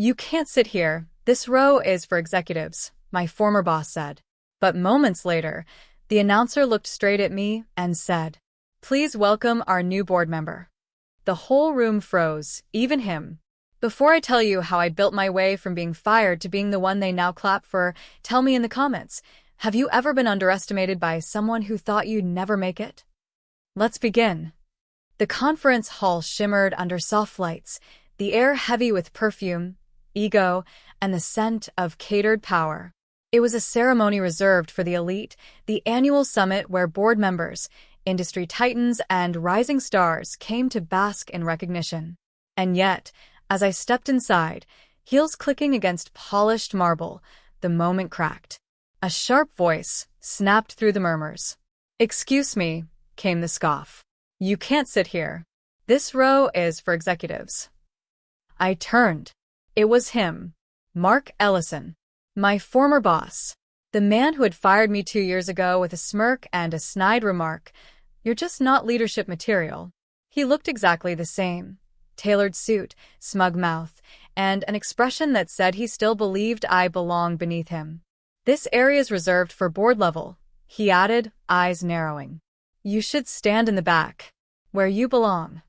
You can't sit here. This row is for executives, my former boss said. But moments later, the announcer looked straight at me and said, "Please welcome our new board member." The whole room froze, even him. Before I tell you how I built my way from being fired to being the one they now clap for, tell me in the comments, have you ever been underestimated by someone who thought you'd never make it? Let's begin. The conference hall shimmered under soft lights, the air heavy with perfume, ego, and the scent of catered power. It was a ceremony reserved for the elite, the annual summit where board members, industry titans, and rising stars came to bask in recognition. And yet, as I stepped inside, heels clicking against polished marble, the moment cracked. A sharp voice snapped through the murmurs. "Excuse me," came the scoff. "You can't sit here. This row is for executives." I turned. It was him, Mark Ellison, my former boss, the man who had fired me 2 years ago with a smirk and a snide remark, "You're just not leadership material." He looked exactly the same. Tailored suit, smug mouth, and an expression that said he still believed I belonged beneath him. "This area's reserved for board level," he added, eyes narrowing. "You should stand in the back, where you belong."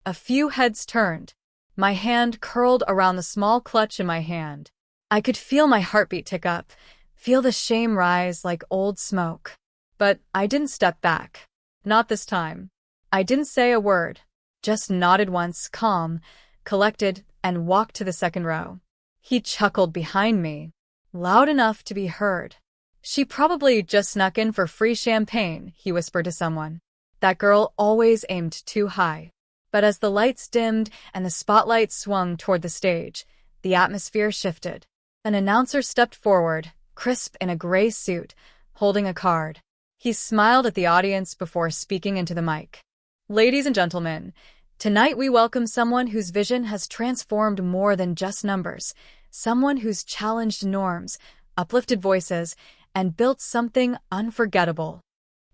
A few heads turned. My hand curled around the small clutch in my hand. I could feel my heartbeat tick up, feel the shame rise like old smoke. But I didn't step back. Not this time. I didn't say a word, just nodded once, calm, collected, and walked to the second row. He chuckled behind me, loud enough to be heard. "She probably just snuck in for free champagne," he whispered to someone. "That girl always aimed too high." But as the lights dimmed and the spotlight swung toward the stage, the atmosphere shifted. An announcer stepped forward, crisp in a gray suit, holding a card. He smiled at the audience before speaking into the mic. "Ladies and gentlemen, tonight we welcome someone whose vision has transformed more than just numbers, someone who's challenged norms, uplifted voices, and built something unforgettable."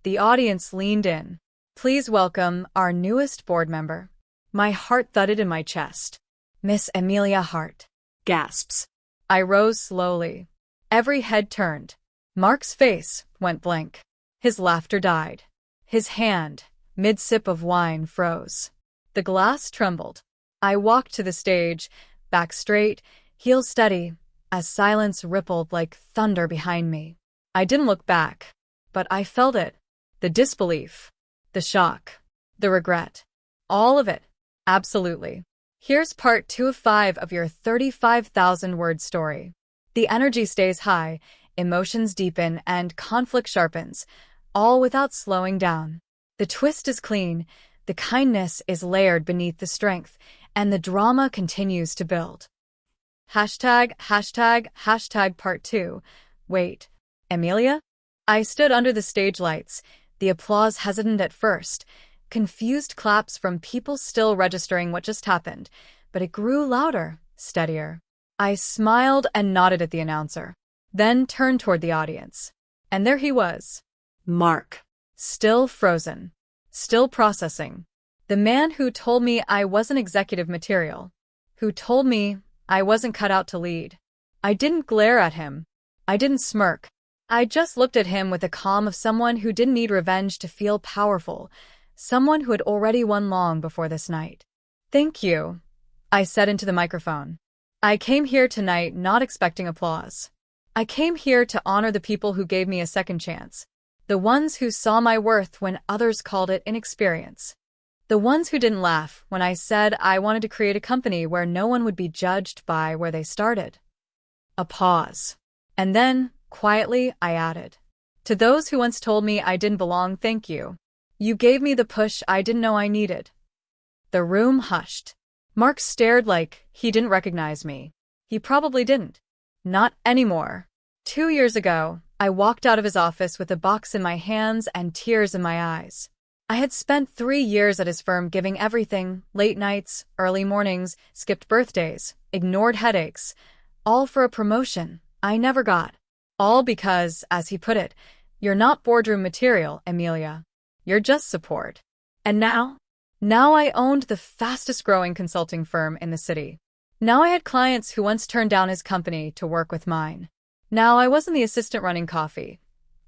The audience leaned in. "Please welcome our newest board member." My heart thudded in my chest. "Miss Amelia Hart." Gasps. I rose slowly. Every head turned. Mark's face went blank. His laughter died. His hand, mid-sip of wine, froze. The glass trembled. I walked to the stage, back straight, heels steady, as silence rippled like thunder behind me. I didn't look back, but I felt it. The disbelief. The shock. The regret. All of it. Absolutely. Here's part 2 of 5 of your 35,000-word story. The energy stays high, emotions deepen, and conflict sharpens, all without slowing down. The twist is clean, the kindness is layered beneath the strength, and the drama continues to build. Hashtag part 2. Wait, Amelia? I stood under the stage lights, the applause hesitant at first, confused claps from people still registering what just happened, but it grew louder, steadier. I smiled and nodded at the announcer, then turned toward the audience. And there he was. Mark. Still frozen. Still processing. The man who told me I wasn't executive material. Who told me I wasn't cut out to lead. I didn't glare at him. I didn't smirk. I just looked at him with the calm of someone who didn't need revenge to feel powerful, someone who had already won long before this night. "Thank you," I said into the microphone. "I came here tonight not expecting applause. I came here to honor the people who gave me a second chance, the ones who saw my worth when others called it inexperience, the ones who didn't laugh when I said I wanted to create a company where no one would be judged by where they started." A pause. And then, quietly, I added, "To those who once told me I didn't belong, thank you. You gave me the push I didn't know I needed." The room hushed. Mark stared like he didn't recognize me. He probably didn't. Not anymore. 2 years ago, I walked out of his office with a box in my hands and tears in my eyes. I had spent 3 years at his firm giving everything, late nights, early mornings, skipped birthdays, ignored headaches, all for a promotion I never got. All because, as he put it, "You're not boardroom material, Amelia. You're just support." And now I owned the fastest growing consulting firm in the city. Now I had clients who once turned down his company to work with mine. Now I wasn't the assistant running coffee.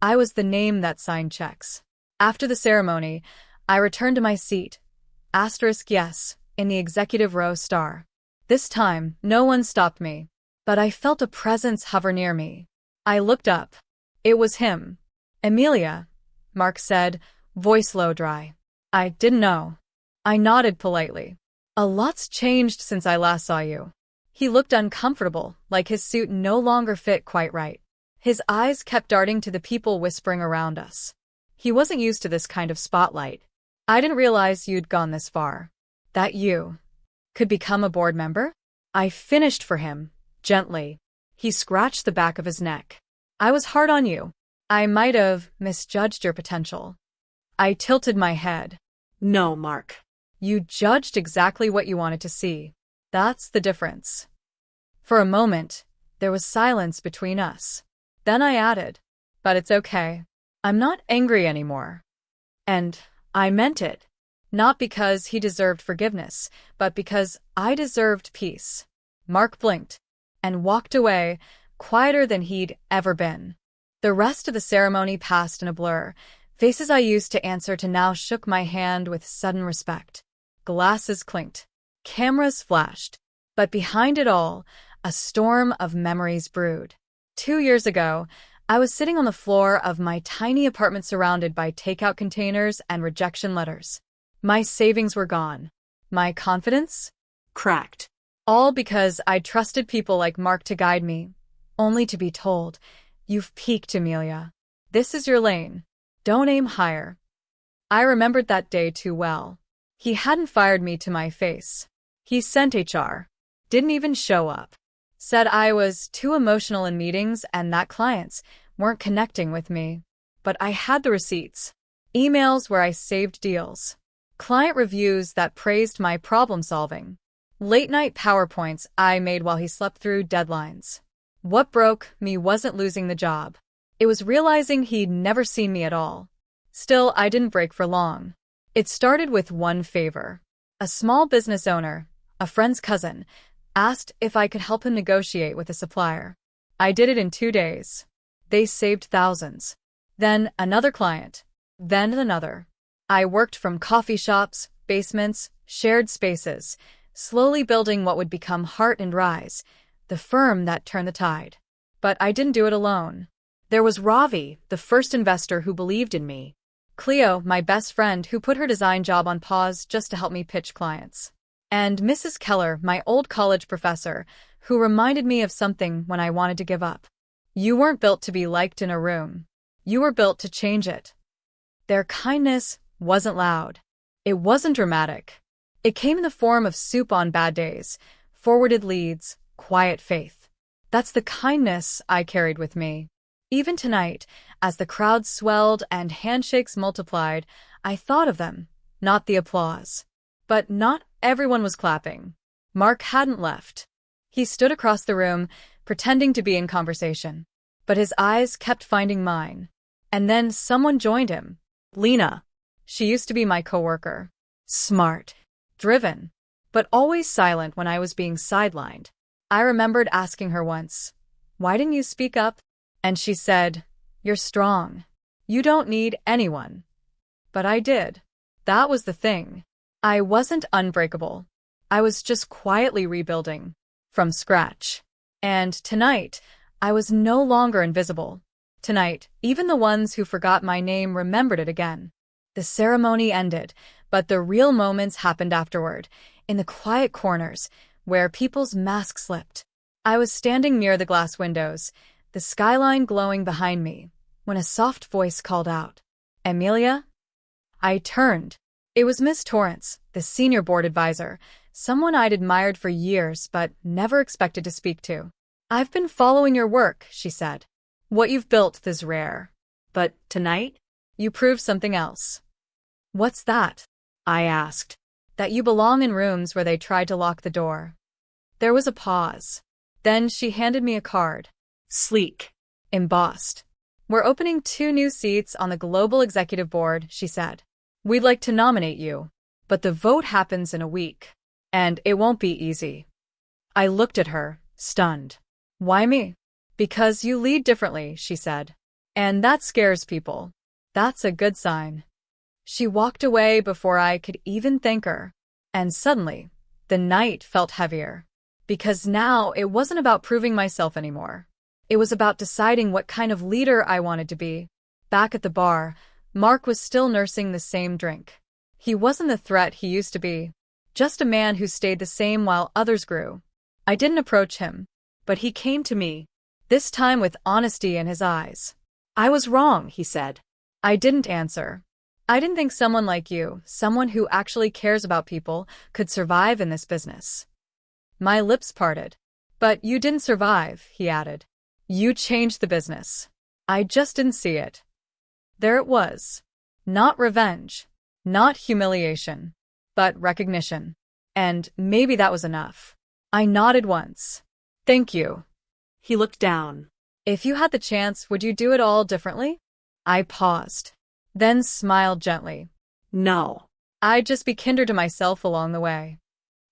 I was the name that signed checks. After the ceremony, I returned to my seat. Yes, in the executive row star. This time, no one stopped me, but I felt a presence hover near me. I looked up. It was him. Amelia, Mark said, voice low dry. I didn't know. I nodded politely. A lot's changed since I last saw you. He looked uncomfortable, like his suit no longer fit quite right. His eyes kept darting to the people whispering around us. He wasn't used to this kind of spotlight. I didn't realize you'd gone this far. That you could become a board member? I finished for him, gently. He scratched the back of his neck. I was hard on you. I might have misjudged your potential. I tilted my head. No, Mark. You judged exactly what you wanted to see. That's the difference. For a moment, there was silence between us. Then I added, but it's okay. I'm not angry anymore. And I meant it. Not because he deserved forgiveness, but because I deserved peace. Mark blinked and walked away, quieter than he'd ever been. The rest of the ceremony passed in a blur. Faces I used to answer to now shook my hand with sudden respect. Glasses clinked. Cameras flashed. But behind it all, a storm of memories brewed. 2 years ago, I was sitting on the floor of my tiny apartment surrounded by takeout containers and rejection letters. My savings were gone. My confidence? Cracked. All because I trusted people like Mark to guide me, only to be told, "You've peaked, Amelia. This is your lane. Don't aim higher." I remembered that day too well. He hadn't fired me to my face. He sent HR. Didn't even show up. Said I was too emotional in meetings and that clients weren't connecting with me. But I had the receipts. Emails where I saved deals. Client reviews that praised my problem solving. Late-night PowerPoints I made while he slept through deadlines. What broke me wasn't losing the job. It was realizing he'd never seen me at all. Still, I didn't break for long. It started with one favor. A small business owner, a friend's cousin, asked if I could help him negotiate with a supplier. I did it in 2 days. They saved thousands. Then another client. Then another. I worked from coffee shops, basements, shared spaces, slowly building what would become Heart and Rise, the firm that turned the tide. But I didn't do it alone. There was Ravi, the first investor who believed in me. Cleo, my best friend, who put her design job on pause just to help me pitch clients. And Mrs. Keller, my old college professor, who reminded me of something when I wanted to give up. You weren't built to be liked in a room. You were built to change it. Their kindness wasn't loud. It wasn't dramatic. It came in the form of soup on bad days, forwarded leads, quiet faith. That's the kindness I carried with me. Even tonight, as the crowd swelled and handshakes multiplied, I thought of them, not the applause. But not everyone was clapping. Mark hadn't left. He stood across the room, pretending to be in conversation. But his eyes kept finding mine. And then someone joined him. Lena. She used to be my coworker. Smart. Driven. But always silent when I was being sidelined. I remembered asking her once, "Why didn't you speak up?" And she said, "You're strong. You don't need anyone." But I did. That was the thing. I wasn't unbreakable. I was just quietly rebuilding. From scratch. And tonight, I was no longer invisible. Tonight, even the ones who forgot my name remembered it again. The ceremony ended, but the real moments happened afterward, in the quiet corners, where people's masks slipped. I was standing near the glass windows, the skyline glowing behind me, when a soft voice called out, "Amelia?" I turned. It was Miss Torrance, the senior board advisor, someone I'd admired for years but never expected to speak to. "I've been following your work," she said. "What you've built is rare. But tonight, you proved something else." "What's that?" I asked. "That you belong in rooms where they tried to lock the door." There was a pause. Then she handed me a card. Sleek. Embossed. "We're opening 2 new seats on the Global Executive Board," she said. "We'd like to nominate you. But the vote happens in a week. And it won't be easy." I looked at her, stunned. Why me? Because you lead differently, she said. And that scares people. That's a good sign. She walked away before I could even thank her. And suddenly, the night felt heavier. Because now it wasn't about proving myself anymore. It was about deciding what kind of leader I wanted to be. Back at the bar, Mark was still nursing the same drink. He wasn't the threat he used to be. Just a man who stayed the same while others grew. I didn't approach him, but he came to me, this time with honesty in his eyes. I was wrong, he said. I didn't answer. I didn't think someone like you, someone who actually cares about people, could survive in this business. My lips parted. But you didn't survive, he added. You changed the business. I just didn't see it. There it was. Not revenge. Not humiliation. But recognition. And maybe that was enough. I nodded once. Thank you. He looked down. If you had the chance, would you do it all differently? I paused. Then smiled gently. No. I'd just be kinder to myself along the way.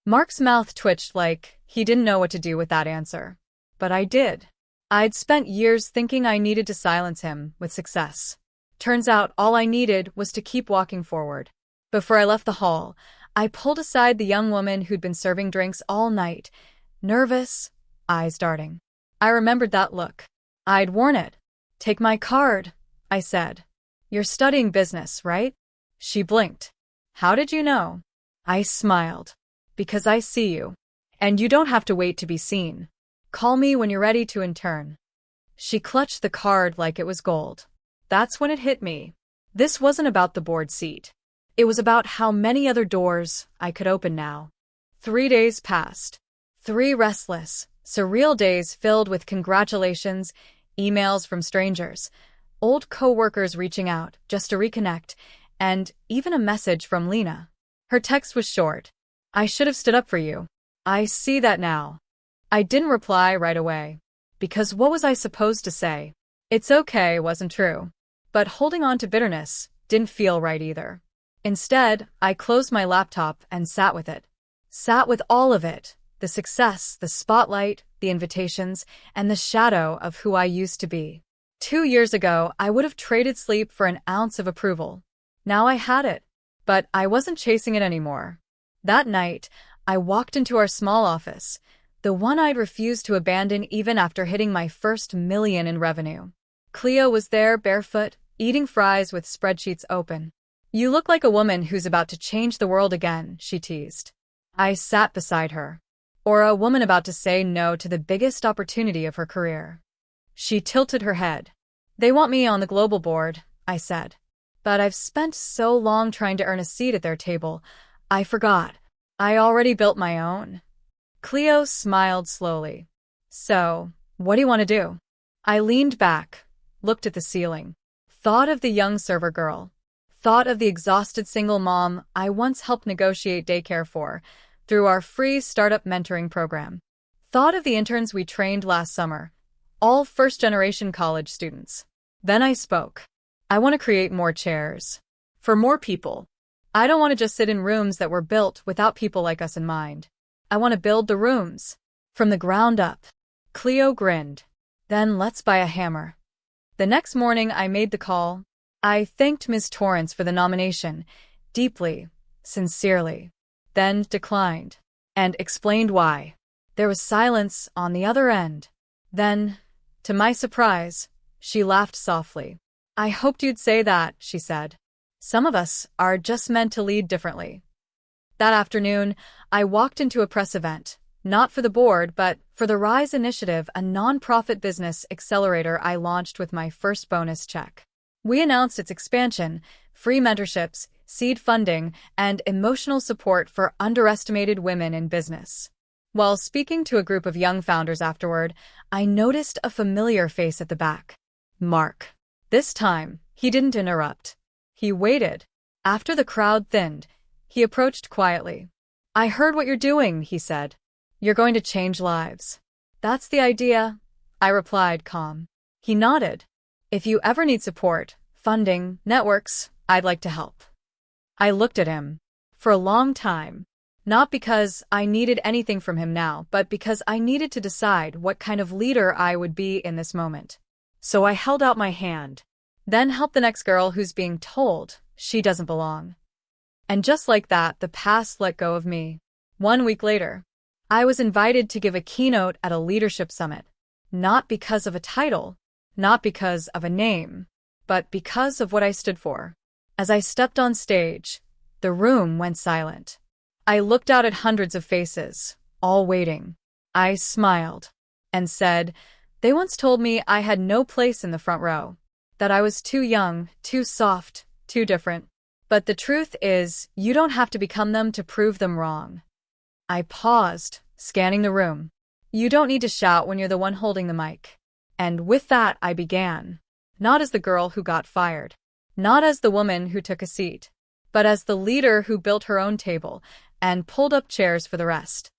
Mark's mouth twitched like he didn't know what to do with that answer. But I did. I'd spent years thinking I needed to silence him with success. Turns out all I needed was to keep walking forward. Before I left the hall, I pulled aside the young woman who'd been serving drinks all night, nervous, eyes darting. I remembered that look. I'd worn it. Take my card, I said. You're studying business, right? She blinked. How did you know? I smiled. Because I see you. And you don't have to wait to be seen. Call me when you're ready to intern. She clutched the card like it was gold. That's when it hit me. This wasn't about the board seat. It was about how many other doors I could open now. 3 days passed. 3 restless, surreal days filled with congratulations, emails from strangers, old co-workers reaching out just to reconnect, and even a message from Lena. Her text was short. I should have stood up for you. I see that now. I didn't reply right away. Because what was I supposed to say? It's okay wasn't true. But holding on to bitterness didn't feel right either. Instead, I closed my laptop and sat with it. Sat with all of it. The success, the spotlight, the invitations, and the shadow of who I used to be. 2 years ago, I would have traded sleep for an ounce of approval. Now I had it. But I wasn't chasing it anymore. That night, I walked into our small office, the one I'd refused to abandon even after hitting my first million in revenue. Cleo was there, barefoot, eating fries with spreadsheets open. You look like a woman who's about to change the world again, she teased. I sat beside her. Or a woman about to say no to the biggest opportunity of her career. She tilted her head. They want me on the global board, I said. But I've spent so long trying to earn a seat at their table, I forgot. I already built my own. Cleo smiled slowly. So, what do you want to do? I leaned back, looked at the ceiling, thought of the young server girl, thought of the exhausted single mom I once helped negotiate daycare for through our free startup mentoring program, thought of the interns we trained last summer, all first-generation college students. Then I spoke. I want to create more chairs. For more people. I don't want to just sit in rooms that were built without people like us in mind. I want to build the rooms. From the ground up. Cleo grinned. Then let's buy a hammer. The next morning I made the call. I thanked Ms. Torrance for the nomination, deeply, sincerely. Then declined. And explained why. There was silence on the other end. Then, to my surprise, she laughed softly. I hoped you'd say that, she said. Some of us are just meant to lead differently. That afternoon, I walked into a press event, not for the board, but for the Rise Initiative, a nonprofit business accelerator I launched with my first bonus check. We announced its expansion, free mentorships, seed funding, and emotional support for underestimated women in business. While speaking to a group of young founders afterward, I noticed a familiar face at the back. Mark. This time, he didn't interrupt. He waited. After the crowd thinned, he approached quietly. I heard what you're doing, he said. You're going to change lives. That's the idea, I replied, calm. He nodded. If you ever need support, funding, networks, I'd like to help. I looked at him. For a long time, Not because I needed anything from him now, but because I needed to decide what kind of leader I would be in this moment. So I held out my hand. Then help the next girl who's being told she doesn't belong. And just like that, the past let go of me. 1 week later, I was invited to give a keynote at a leadership summit. Not because of a title, not because of a name, but because of what I stood for. As I stepped on stage, the room went silent. I looked out at hundreds of faces, all waiting. I smiled and said, they once told me I had no place in the front row, that I was too young, too soft, too different. But the truth is, you don't have to become them to prove them wrong. I paused, scanning the room. You don't need to shout when you're the one holding the mic. And with that, I began. Not as the girl who got fired. Not as the woman who took a seat. But as the leader who built her own table and pulled up chairs for the rest.